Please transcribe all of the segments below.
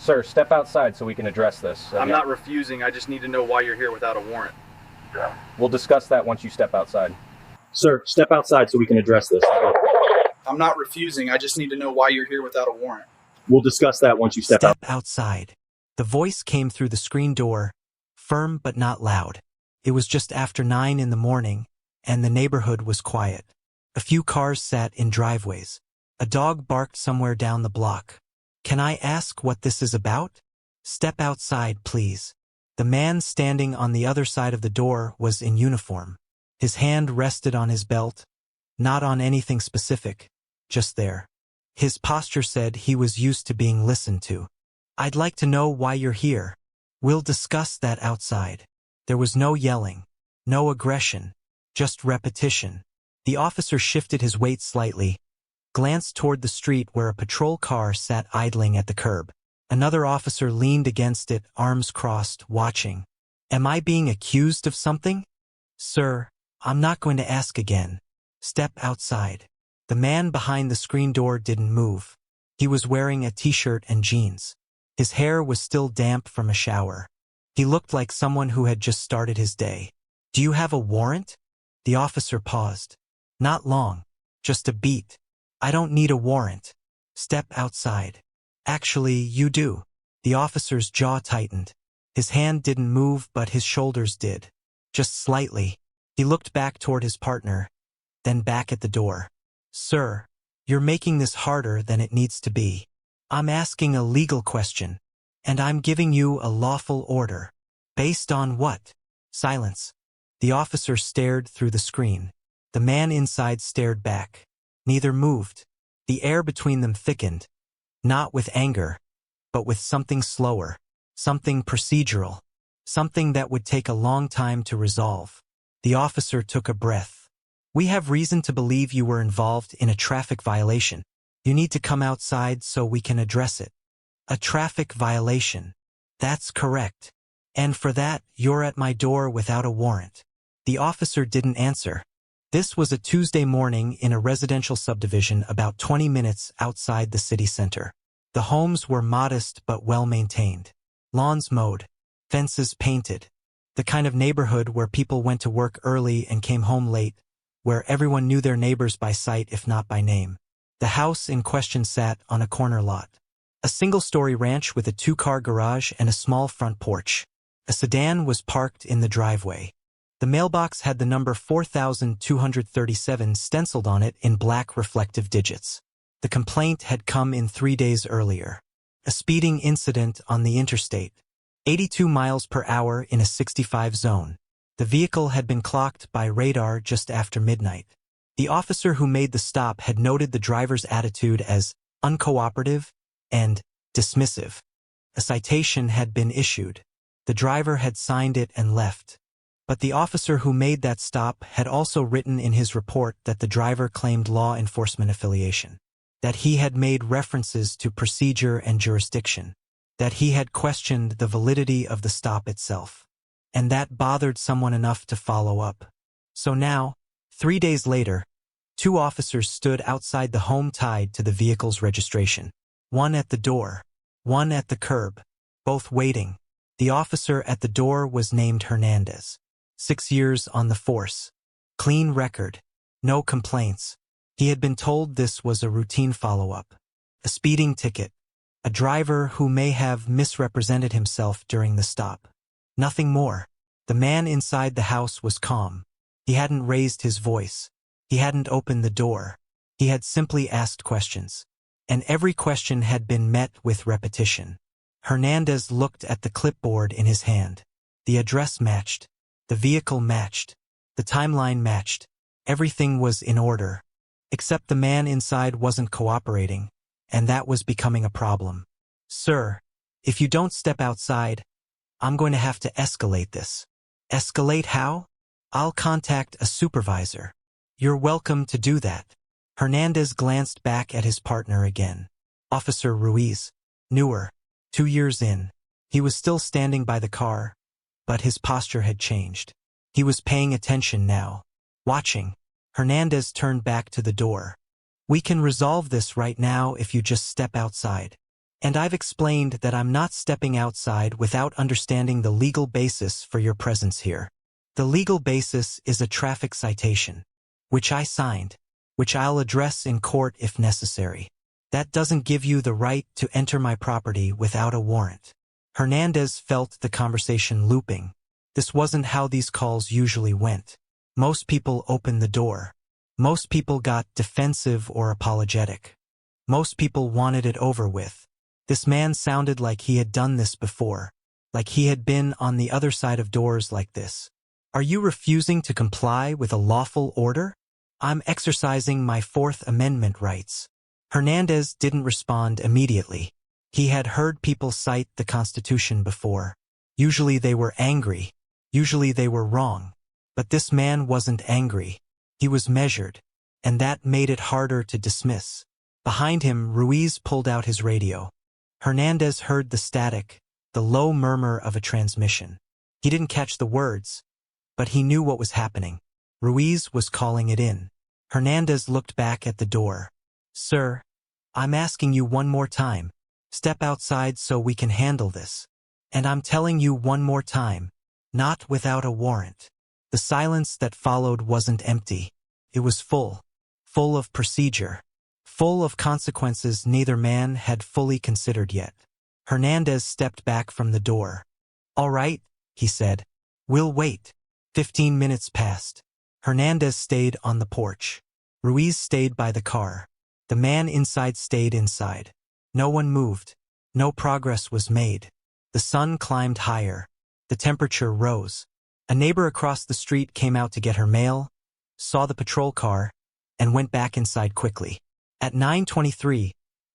Sir, step outside so we can address this. I'm not refusing. I just need to know why you're here without a warrant. We'll discuss that once you step outside. Sir, step outside so we can address this. I'm not refusing. I just need to know why you're here without a warrant. We'll discuss that once you step out. Outside. The voice came through the screen door, firm but not loud. It was just after 9 in the morning, and the neighborhood was quiet. A few cars sat in driveways. A dog barked somewhere down the block. Can I ask what this is about? Step outside, please. The man standing on the other side of the door was in uniform. His hand rested on his belt, not on anything specific, just there. His posture said he was used to being listened to. I'd like to know why you're here. We'll discuss that outside. There was no yelling, no aggression, just repetition. The officer shifted his weight slightly, glanced toward the street where a patrol car sat idling at the curb. Another officer leaned against it, arms crossed, watching. Am I being accused of something? Sir, I'm not going to ask again. Step outside. The man behind the screen door didn't move. He was wearing a t-shirt and jeans. His hair was still damp from a shower. He looked like someone who had just started his day. Do you have a warrant? The officer paused. Not long. Just a beat. I don't need a warrant. Step outside. Actually, you do. The officer's jaw tightened. His hand didn't move, but his shoulders did. Just slightly. He looked back toward his partner, then back at the door. Sir, you're making this harder than it needs to be. I'm asking a legal question, and I'm giving you a lawful order. Based on what? Silence. The officer stared through the screen. The man inside stared back. Neither moved. The air between them thickened, not with anger, but with something slower, something procedural, something that would take a long time to resolve. The officer took a breath. We have reason to believe you were involved in a traffic violation. You need to come outside so we can address it. A traffic violation. That's correct. And for that, you're at my door without a warrant. The officer didn't answer. This was a Tuesday morning in a residential subdivision about 20 minutes outside the city center. The homes were modest but well-maintained. Lawns mowed, fences painted. The kind of neighborhood where people went to work early and came home late, where everyone knew their neighbors by sight if not by name. The house in question sat on a corner lot. A single-story ranch with a 2-car garage and a small front porch. A sedan was parked in the driveway. The mailbox had the number 4237 stenciled on it in black reflective digits. The complaint had come in 3 days earlier. A speeding incident on the interstate. 82 miles per hour in a 65 zone. The vehicle had been clocked by radar just after midnight. The officer who made the stop had noted the driver's attitude as uncooperative and dismissive. A citation had been issued. The driver had signed it and left. But the officer who made that stop had also written in his report that the driver claimed law enforcement affiliation, that he had made references to procedure and jurisdiction, that he had questioned the validity of the stop itself, and that bothered someone enough to follow up. So now, 3 days later, 2 officers stood outside the home tied to the vehicle's registration. One at the door, one at the curb, both waiting. The officer at the door was named Hernandez. 6 years on the force. Clean record. No complaints. He had been told this was a routine follow-up. A speeding ticket. A driver who may have misrepresented himself during the stop. Nothing more. The man inside the house was calm. He hadn't raised his voice. He hadn't opened the door. He had simply asked questions. And every question had been met with repetition. Hernandez looked at the clipboard in his hand. The address matched. The vehicle matched. The timeline matched. Everything was in order. Except the man inside wasn't cooperating, and that was becoming a problem. Sir, if you don't step outside, I'm going to have to escalate this. Escalate how? I'll contact a supervisor. You're welcome to do that. Hernandez glanced back at his partner again. Officer Ruiz. Newer. 2 years in. He was still standing by the car, but his posture had changed. He was paying attention now. Watching. Hernandez turned back to the door. We can resolve this right now if you just step outside. And I've explained that I'm not stepping outside without understanding the legal basis for your presence here. The legal basis is a traffic citation, which I signed, which I'll address in court if necessary. That doesn't give you the right to enter my property without a warrant. Hernandez felt the conversation looping. This wasn't how these calls usually went. Most people opened the door. Most people got defensive or apologetic. Most people wanted it over with. This man sounded like he had done this before, like he had been on the other side of doors like this. Are you refusing to comply with a lawful order? I'm exercising my Fourth Amendment rights. Hernandez didn't respond immediately. He had heard people cite the Constitution before. Usually they were angry. Usually they were wrong. But this man wasn't angry. He was measured, and that made it harder to dismiss. Behind him, Ruiz pulled out his radio. Hernandez heard the static, the low murmur of a transmission. He didn't catch the words, but he knew what was happening. Ruiz was calling it in. Hernandez looked back at the door. Sir, I'm asking you one more time. Step outside so we can handle this. And I'm telling you one more time, not without a warrant. The silence that followed wasn't empty. It was full of procedure, full of consequences neither man had fully considered yet. Hernandez stepped back from the door. All right, he said. We'll wait. 15 minutes passed. Hernandez stayed on the porch. Ruiz stayed by the car. The man inside stayed inside. No one moved. No progress was made. The sun climbed higher. The temperature rose. A neighbor across the street came out to get her mail, saw the patrol car, and went back inside quickly. At 9:23,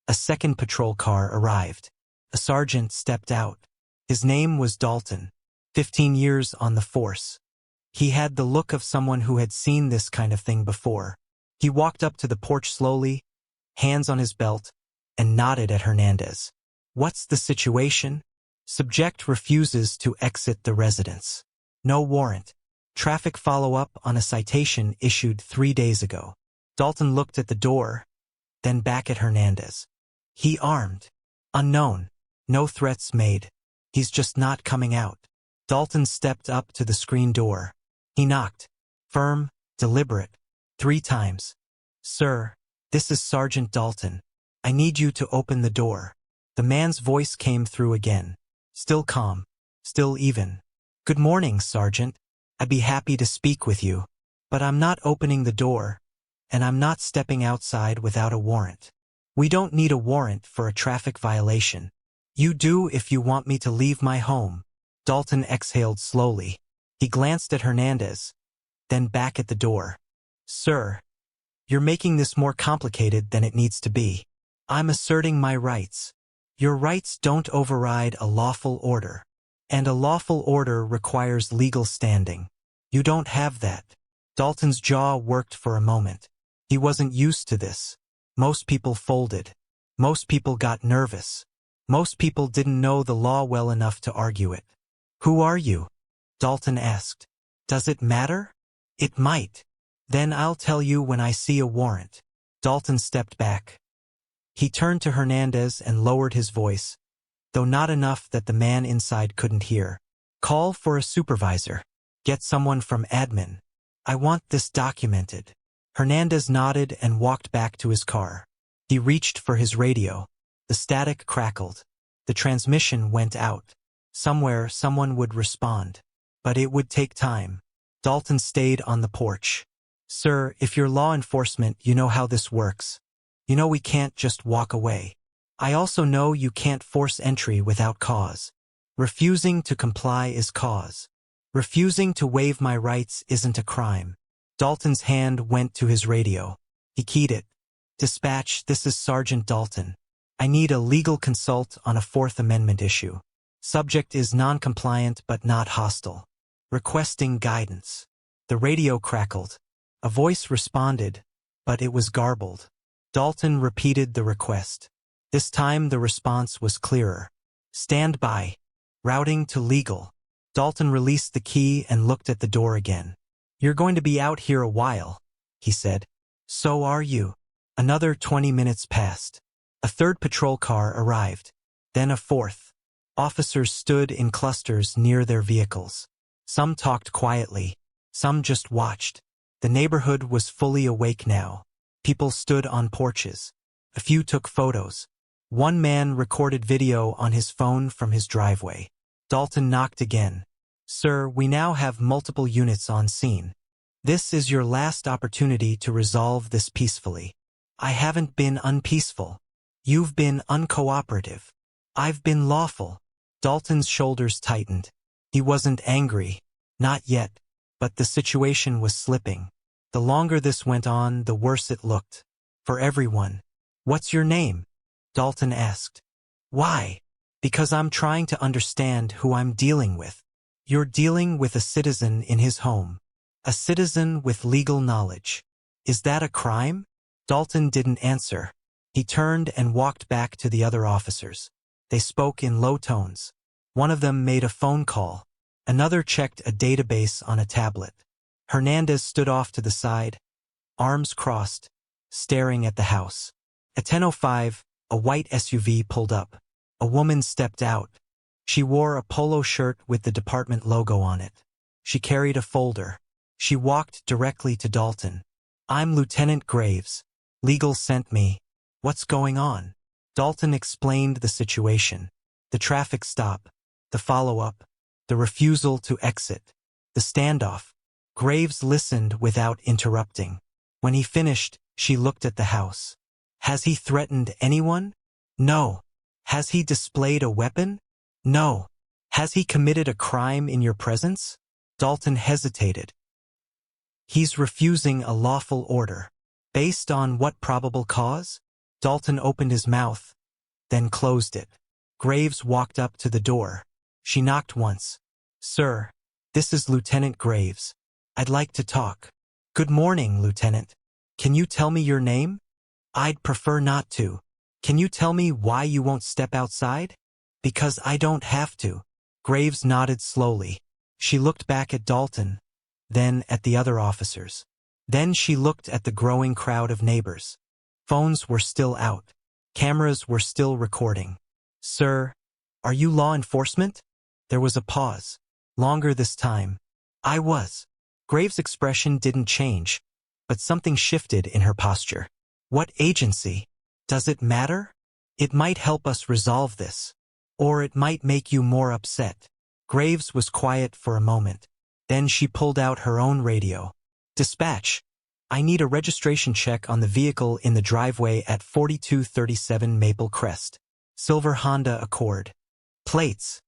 a second patrol car arrived. A sergeant stepped out. His name was Dalton, 15 years on the force. He had the look of someone who had seen this kind of thing before. He walked up to the porch slowly, hands on his belt, and nodded at Hernandez. What's the situation? Subject refuses to exit the residence. No warrant. Traffic follow-up on a citation issued 3 days ago. Dalton looked at the door, then back at Hernandez. He armed. Unknown. No threats made. He's just not coming out. Dalton stepped up to the screen door. He knocked. Firm, deliberate. 3 times. Sir, this is Sergeant Dalton. I need you to open the door. The man's voice came through again. Still calm. Still even. Good morning, Sergeant. I'd be happy to speak with you. But I'm not opening the door, and I'm not stepping outside without a warrant. We don't need a warrant for a traffic violation. You do if you want me to leave my home. Dalton exhaled slowly. He glanced at Hernandez, then back at the door. Sir, you're making this more complicated than it needs to be. I'm asserting my rights. Your rights don't override a lawful order. And a lawful order requires legal standing. You don't have that. Dalton's jaw worked for a moment. He wasn't used to this. Most people folded. Most people got nervous. Most people didn't know the law well enough to argue it. Who are you? Dalton asked. Does it matter? It might. Then I'll tell you when I see a warrant. Dalton stepped back. He turned to Hernandez and lowered his voice, though not enough that the man inside couldn't hear. Call for a supervisor. Get someone from admin. I want this documented. Hernandez nodded and walked back to his car. He reached for his radio. The static crackled. The transmission went out. Somewhere someone would respond. But it would take time. Dalton stayed on the porch. Sir, if you're law enforcement, you know how this works. You know we can't just walk away. I also know you can't force entry without cause. Refusing to comply is cause. Refusing to waive my rights isn't a crime. Dalton's hand went to his radio. He keyed it. Dispatch, this is Sergeant Dalton. I need a legal consult on a Fourth Amendment issue. Subject is non-compliant but not hostile. Requesting guidance. The radio crackled. A voice responded, but it was garbled. Dalton repeated the request. This time the response was clearer. Stand by. Routing to legal. Dalton released the key and looked at the door again. You're going to be out here a while, he said. So are you. Another 20 minutes passed. A third patrol car arrived. Then a fourth. Officers stood in clusters near their vehicles. Some talked quietly. Some just watched. The neighborhood was fully awake now. People stood on porches. A few took photos. One man recorded video on his phone from his driveway. Dalton knocked again. "Sir, we now have multiple units on scene. This is your last opportunity to resolve this peacefully." "I haven't been unpeaceful. You've been uncooperative. I've been lawful." Dalton's shoulders tightened. He wasn't angry. Not yet. But the situation was slipping. The longer this went on, the worse it looked. For everyone. "What's your name?" Dalton asked. "Why?" "Because I'm trying to understand who I'm dealing with." "You're dealing with a citizen in his home. A citizen with legal knowledge. Is that a crime?" Dalton didn't answer. He turned and walked back to the other officers. They spoke in low tones. One of them made a phone call. Another checked a database on a tablet. Hernandez stood off to the side, arms crossed, staring at the house. At 10:05, a white SUV pulled up. A woman stepped out. She wore a polo shirt with the department logo on it. She carried a folder. She walked directly to Dalton. "I'm Lieutenant Graves. Legal sent me. What's going on?" Dalton explained the situation. The traffic stop. The follow-up. The refusal to exit. The standoff. Graves listened without interrupting. When he finished, she looked at the house. "Has he threatened anyone?" "No." "Has he displayed a weapon?" "No." "Has he committed a crime in your presence?" Dalton hesitated. "He's refusing a lawful order." "Based on what probable cause?" Dalton opened his mouth, then closed it. Graves walked up to the door. She knocked once. "Sir, this is Lieutenant Graves. I'd like to talk." "Good morning, Lieutenant. Can you tell me your name?" "I'd prefer not to." "Can you tell me why you won't step outside?" "Because I don't have to." Graves nodded slowly. She looked back at Dalton, then at the other officers. Then she looked at the growing crowd of neighbors. Phones were still out. Cameras were still recording. "Sir, are you law enforcement?" There was a pause. Longer this time. "I was." Graves' expression didn't change, but something shifted in her posture. "What agency? Does it matter? It might help us resolve this. Or it might make you more upset." Graves was quiet for a moment. Then she pulled out her own radio. "Dispatch. I need a registration check on the vehicle in the driveway at 4237 Maple Crest. Silver Honda Accord. Plates."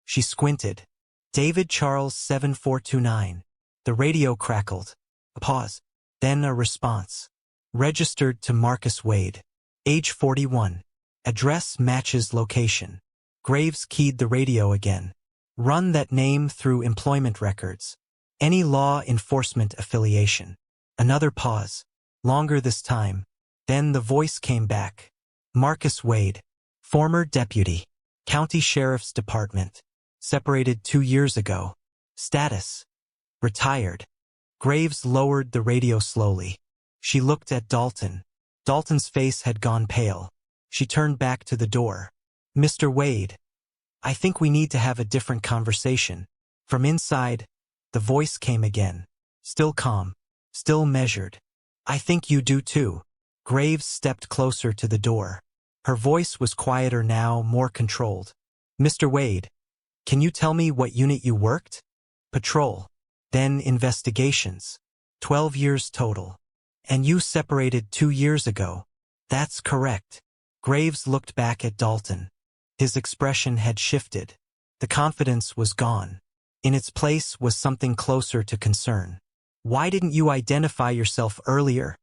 She squinted. "David Charles 7429. The radio crackled. A pause. Then a response. "Registered to Marcus Wade. Age 41. Address matches location." Graves keyed the radio again. "Run that name through employment records. Any law enforcement affiliation." Another pause. Longer this time. Then the voice came back. "Marcus Wade. Former deputy. County Sheriff's Department. Separated 2 years ago. Status. Retired." Graves lowered the radio slowly. She looked at Dalton. Dalton's face had gone pale. She turned back to the door. "Mr. Wade, I think we need to have a different conversation." From inside, the voice came again. Still calm. Still measured. "I think you do too." Graves stepped closer to the door. Her voice was quieter now, more controlled. "Mr. Wade, can you tell me what unit you worked?" "Patrol. Then investigations. 12 years total. And you separated 2 years ago." "That's correct." Graves looked back at Dalton. His expression had shifted. The confidence was gone. In its place was something closer to concern. "Why didn't you identify yourself earlier?"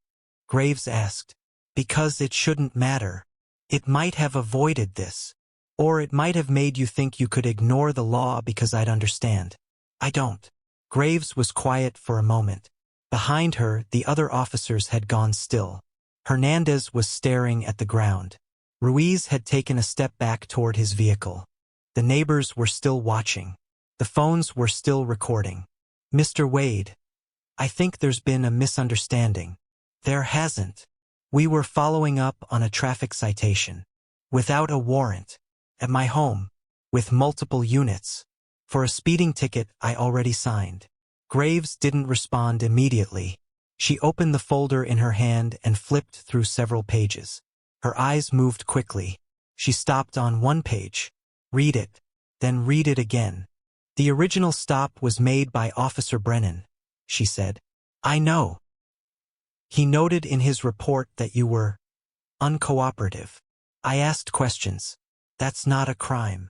Graves asked. "Because it shouldn't matter. It might have avoided this. Or it might have made you think you could ignore the law because I'd understand. I don't." Graves was quiet for a moment. Behind her, the other officers had gone still. Hernandez was staring at the ground. Ruiz had taken a step back toward his vehicle. The neighbors were still watching. The phones were still recording. "Mr. Wade, I think there's been a misunderstanding." "There hasn't." We were following up on a traffic citation. Without a warrant. At my home. With multiple units. For a speeding ticket I already signed. Graves didn't respond immediately. She opened the folder in her hand and flipped through several pages. Her eyes moved quickly. She stopped on one page. Read it. Then read it again. The original stop was made by Officer Brennan, she said. I know. He noted in his report that you were uncooperative. I asked questions. That's not a crime.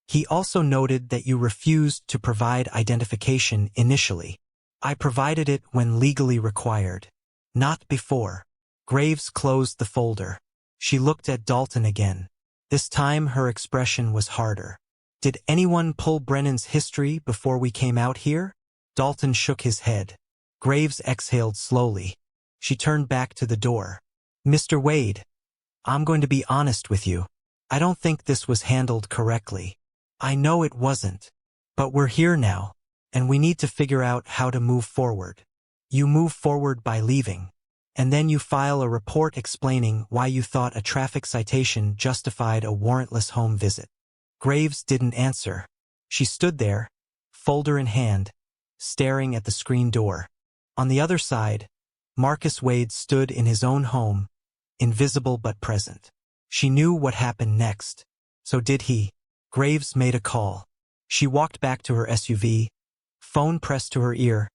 He also noted that you refused to provide identification initially. I provided it when legally required. Not before. Graves closed the folder. She looked at Dalton again. This time her expression was harder. Did anyone pull Brennan's history before we came out here? Dalton shook his head. Graves exhaled slowly. She turned back to the door. Mr. Wade, I'm going to be honest with you. I don't think this was handled correctly. I know it wasn't. But we're here now, and we need to figure out how to move forward. You move forward by leaving, and then you file a report explaining why you thought a traffic citation justified a warrantless home visit. Graves didn't answer. She stood there, folder in hand, staring at the screen door. On the other side, Marcus Wade stood in his own home, invisible but present. She knew what happened next. So did he. Graves made a call. She walked back to her SUV, phone pressed to her ear,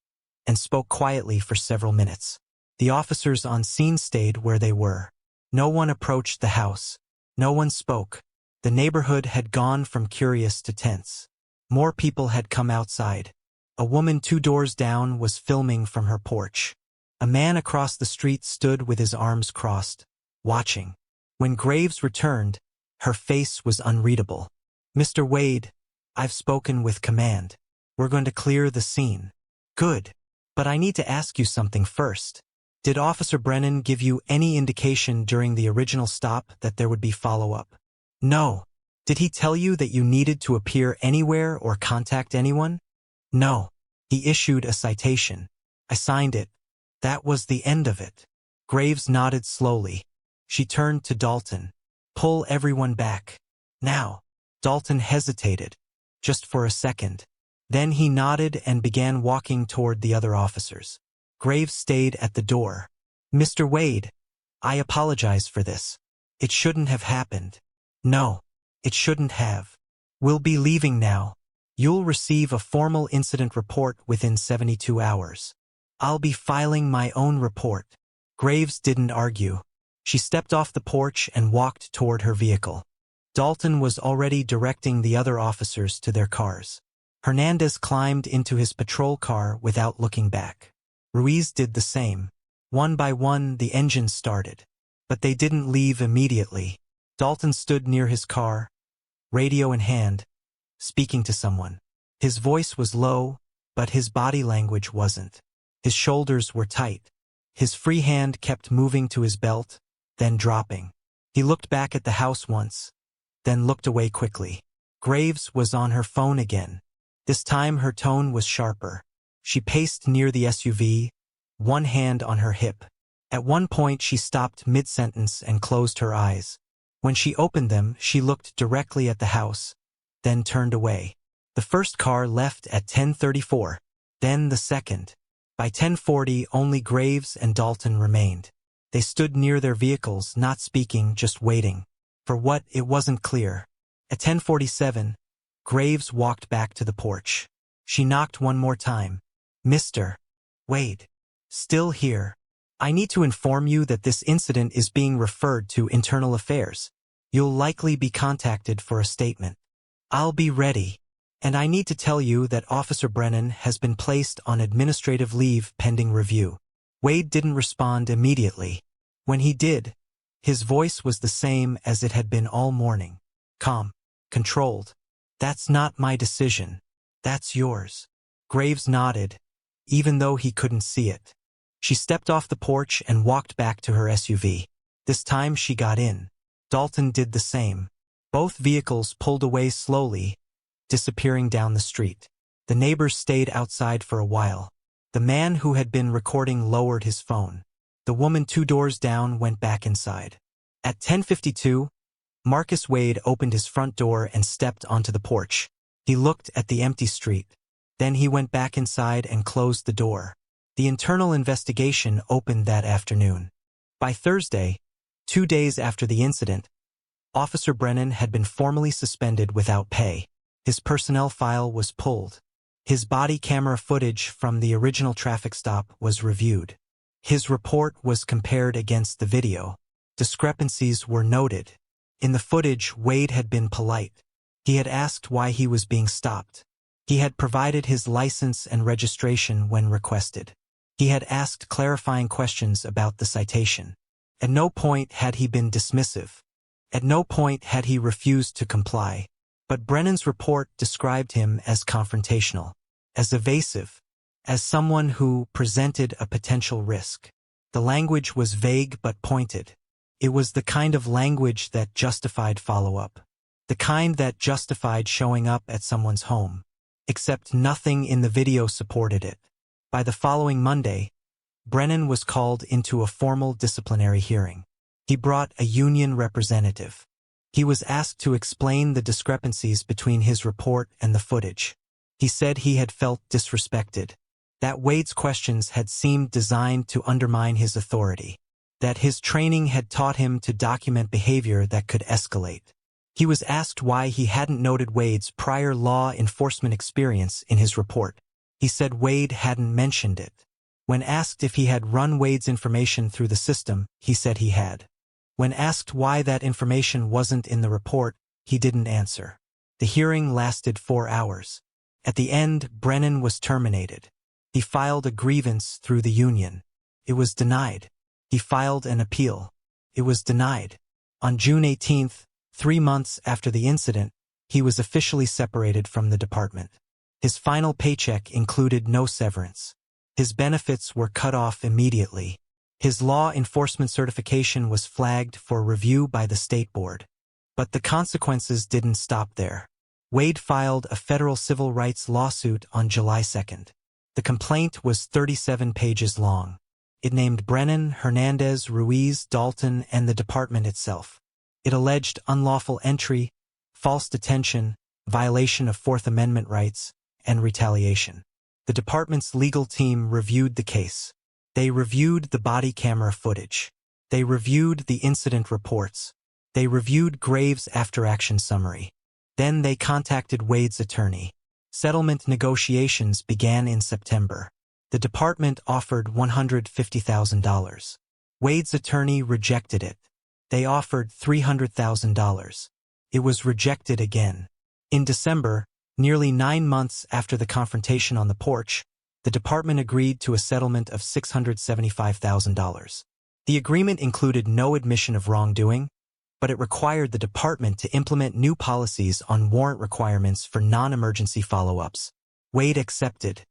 and spoke quietly for several minutes. The officers on scene stayed where they were. No one approached the house. No one spoke. The neighborhood had gone from curious to tense. More people had come outside. A woman 2 doors down was filming from her porch. A man across the street stood with his arms crossed, watching. When Graves returned, her face was unreadable. Mr. Wade, I've spoken with command. We're going to clear the scene. Good. But I need to ask you something first. Did Officer Brennan give you any indication during the original stop that there would be follow-up? No. Did he tell you that you needed to appear anywhere or contact anyone? No. He issued a citation. I signed it. That was the end of it. Graves nodded slowly. She turned to Dalton. Pull everyone back. Now. Dalton hesitated. Just for a second. Then he nodded and began walking toward the other officers. Graves stayed at the door. Mr. Wade, I apologize for this. It shouldn't have happened. No, it shouldn't have. We'll be leaving now. You'll receive a formal incident report within 72 hours. I'll be filing my own report. Graves didn't argue. She stepped off the porch and walked toward her vehicle. Dalton was already directing the other officers to their cars. Hernandez climbed into his patrol car without looking back. Ruiz did the same. One by one, the engines started. But they didn't leave immediately. Dalton stood near his car, radio in hand, speaking to someone. His voice was low, but his body language wasn't. His shoulders were tight. His free hand kept moving to his belt, then dropping. He looked back at the house once, then looked away quickly. Graves was on her phone again. This time her tone was sharper. She paced near the SUV, one hand on her hip. At one point she stopped mid-sentence and closed her eyes. When she opened them, she looked directly at the house, then turned away. The first car left at 10:34, then the second. By 10:40, only Graves and Dalton remained. They stood near their vehicles, not speaking, just waiting. For what, it wasn't clear. At 10:47, Graves walked back to the porch. She knocked one more time. Mr. Wade. Still here. I need to inform you that this incident is being referred to Internal Affairs. You'll likely be contacted for a statement. I'll be ready. And I need to tell you that Officer Brennan has been placed on administrative leave pending review. Wade didn't respond immediately. When he did, his voice was the same as it had been all morning. Calm. Controlled. That's not my decision. That's yours. Graves nodded, even though he couldn't see it. She stepped off the porch and walked back to her SUV. This time she got in. Dalton did the same. Both vehicles pulled away slowly, disappearing down the street. The neighbors stayed outside for a while. The man who had been recording lowered his phone. The woman 2 doors down went back inside. At 10:52, Marcus Wade opened his front door and stepped onto the porch. He looked at the empty street. Then he went back inside and closed the door. The internal investigation opened that afternoon. By Thursday, 2 days after the incident, Officer Brennan had been formally suspended without pay. His personnel file was pulled. His body camera footage from the original traffic stop was reviewed. His report was compared against the video. Discrepancies were noted. In the footage, Wade had been polite. He had asked why he was being stopped. He had provided his license and registration when requested. He had asked clarifying questions about the citation. At no point had he been dismissive. At no point had he refused to comply. But Brennan's report described him as confrontational, as evasive, as someone who presented a potential risk. The language was vague but pointed. It was the kind of language that justified follow-up. The kind that justified showing up at someone's home. Except nothing in the video supported it. By the following Monday, Brennan was called into a formal disciplinary hearing. He brought a union representative. He was asked to explain the discrepancies between his report and the footage. He said he had felt disrespected, that Wade's questions had seemed designed to undermine his authority, that his training had taught him to document behavior that could escalate. He was asked why he hadn't noted Wade's prior law enforcement experience in his report. He said Wade hadn't mentioned it. When asked if he had run Wade's information through the system, he said he had. When asked why that information wasn't in the report, he didn't answer. The hearing lasted 4 hours. At the end, Brennan was terminated. He filed a grievance through the union. It was denied. He filed an appeal. It was denied. On June 18th, 3 months after the incident, he was officially separated from the department. His final paycheck included no severance. His benefits were cut off immediately. His law enforcement certification was flagged for review by the state board. But the consequences didn't stop there. Wade filed a federal civil rights lawsuit on July 2nd. The complaint was 37 pages long. It named Brennan, Hernandez, Ruiz, Dalton, and the department itself. It alleged unlawful entry, false detention, violation of Fourth Amendment rights, and retaliation. The department's legal team reviewed the case. They reviewed the body camera footage. They reviewed the incident reports. They reviewed Graves' after-action summary. Then they contacted Wade's attorney. Settlement negotiations began in September. The department offered $150,000. Wade's attorney rejected it. They offered $300,000. It was rejected again. In December, nearly 9 months after the confrontation on the porch, the department agreed to a settlement of $675,000. The agreement included no admission of wrongdoing, but it required the department to implement new policies on warrant requirements for non-emergency follow-ups. Wade accepted.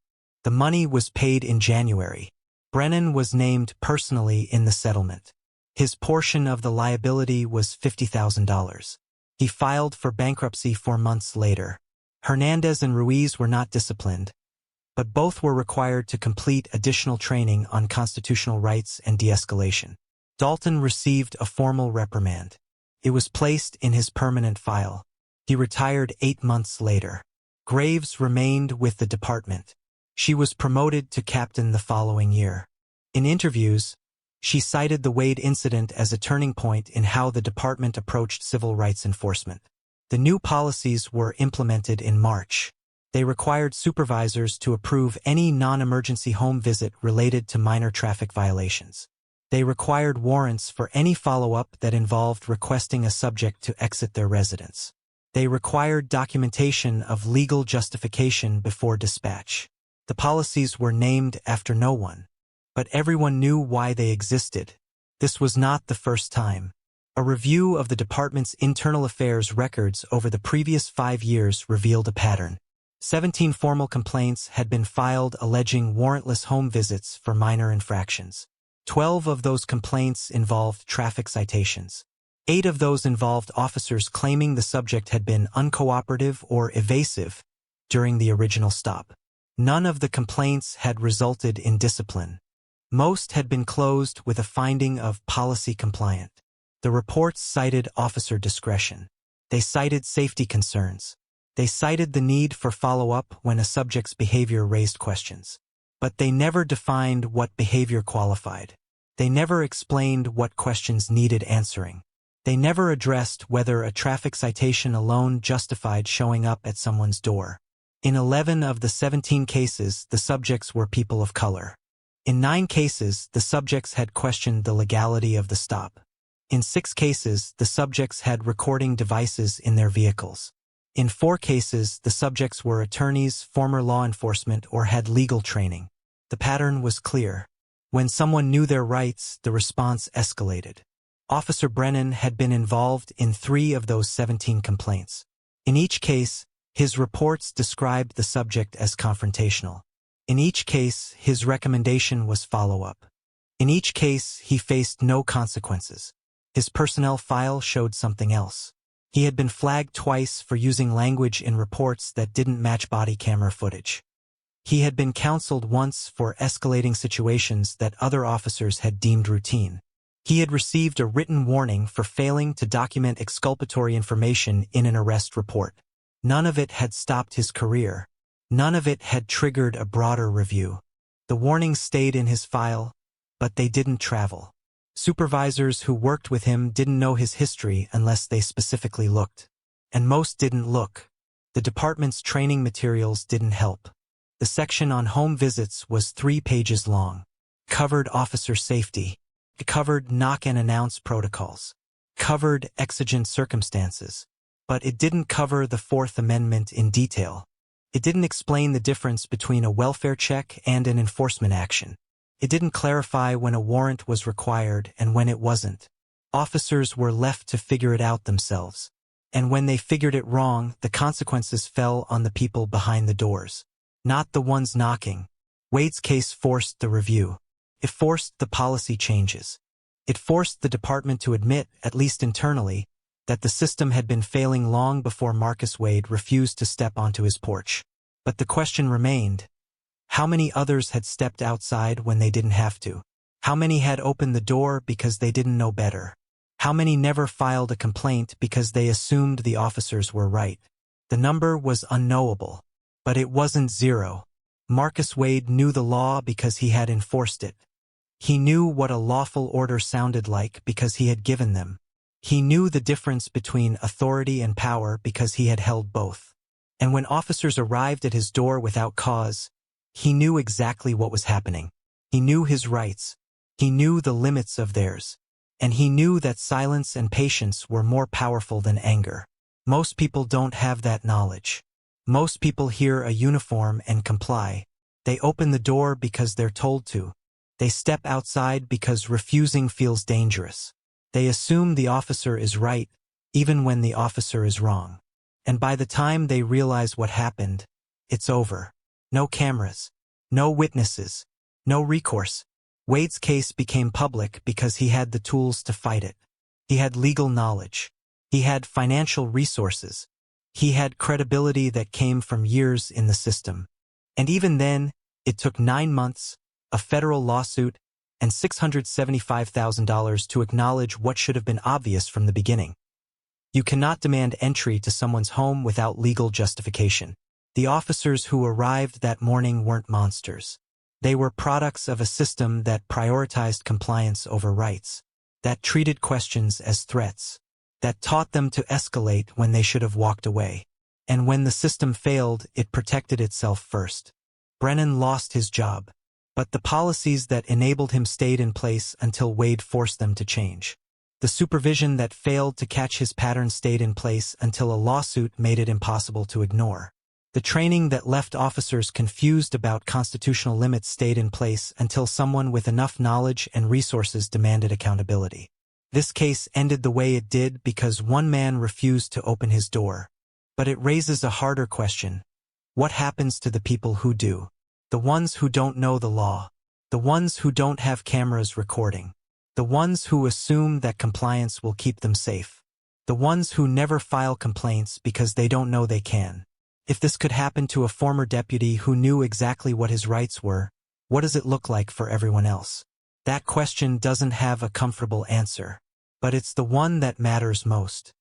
The money was paid in January. Brennan was named personally in the settlement. His portion of the liability was $50,000. He filed for bankruptcy 4 months later. Hernandez and Ruiz were not disciplined, but both were required to complete additional training on constitutional rights and de-escalation. Dalton received a formal reprimand. It was placed in his permanent file. He retired 8 months later. Graves remained with the department. She was promoted to captain the following year. In interviews, she cited the Wade incident as a turning point in how the department approached civil rights enforcement. The new policies were implemented in March. They required supervisors to approve any non-emergency home visit related to minor traffic violations. They required warrants for any follow-up that involved requesting a subject to exit their residence. They required documentation of legal justification before dispatch. The policies were named after no one, but everyone knew why they existed. This was not the first time. A review of the department's internal affairs records over the previous 5 years revealed a pattern. 17 formal complaints had been filed alleging warrantless home visits for minor infractions. 12 of those complaints involved traffic citations. 8 of those involved officers claiming the subject had been uncooperative or evasive during the original stop. None of the complaints had resulted in discipline. Most had been closed with a finding of policy compliant. The reports cited officer discretion. They cited safety concerns. They cited the need for follow-up when a subject's behavior raised questions. But they never defined what behavior qualified. They never explained what questions needed answering. They never addressed whether a traffic citation alone justified showing up at someone's door. In 11 of the 17 cases, the subjects were people of color. In 9 cases, the subjects had questioned the legality of the stop. In 6 cases, the subjects had recording devices in their vehicles. In 4 cases, the subjects were attorneys, former law enforcement, or had legal training. The pattern was clear. When someone knew their rights, the response escalated. Officer Brennan had been involved in 3 of those 17 complaints. In each case, his reports described the subject as confrontational. In each case, his recommendation was follow-up. In each case, he faced no consequences. His personnel file showed something else. He had been flagged twice for using language in reports that didn't match body camera footage. He had been counseled once for escalating situations that other officers had deemed routine. He had received a written warning for failing to document exculpatory information in an arrest report. None of it had stopped his career. None of it had triggered a broader review. The warnings stayed in his file, but they didn't travel. Supervisors who worked with him didn't know his history unless they specifically looked. And most didn't look. The department's training materials didn't help. The section on home visits was 3 pages long. Covered officer safety. It covered knock and announce protocols. Covered exigent circumstances. But it didn't cover the Fourth Amendment in detail. It didn't explain the difference between a welfare check and an enforcement action. It didn't clarify when a warrant was required and when it wasn't. Officers were left to figure it out themselves. And when they figured it wrong, the consequences fell on the people behind the doors, not the ones knocking. Wade's case forced the review. It forced the policy changes. It forced the department to admit, at least internally, that the system had been failing long before Marcus Wade refused to step onto his porch. But the question remained: how many others had stepped outside when they didn't have to? How many had opened the door because they didn't know better? How many never filed a complaint because they assumed the officers were right? The number was unknowable, but it wasn't 0. Marcus Wade knew the law because he had enforced it. He knew what a lawful order sounded like because he had given them. He knew the difference between authority and power because he had held both. And when officers arrived at his door without cause, he knew exactly what was happening. He knew his rights. He knew the limits of theirs. And he knew that silence and patience were more powerful than anger. Most people don't have that knowledge. Most people hear a uniform and comply. They open the door because they're told to. They step outside because refusing feels dangerous. They assume the officer is right, even when the officer is wrong. And by the time they realize what happened, it's over. No cameras. No witnesses. No recourse. Wade's case became public because he had the tools to fight it. He had legal knowledge. He had financial resources. He had credibility that came from years in the system. And even then, it took 9 months, a federal lawsuit, and $675,000 to acknowledge what should have been obvious from the beginning. You cannot demand entry to someone's home without legal justification. The officers who arrived that morning weren't monsters. They were products of a system that prioritized compliance over rights, that treated questions as threats, that taught them to escalate when they should have walked away. And when the system failed, it protected itself first. Brennan lost his job, but the policies that enabled him stayed in place until Wade forced them to change. The supervision that failed to catch his pattern stayed in place until a lawsuit made it impossible to ignore. The training that left officers confused about constitutional limits stayed in place until someone with enough knowledge and resources demanded accountability. This case ended the way it did because one man refused to open his door. But it raises a harder question. What happens to the people who do? The ones who don't know the law. The ones who don't have cameras recording. The ones who assume that compliance will keep them safe. The ones who never file complaints because they don't know they can. If this could happen to a former deputy who knew exactly what his rights were, What does it look like for everyone else? That question doesn't have a comfortable answer, but it's the one that matters most.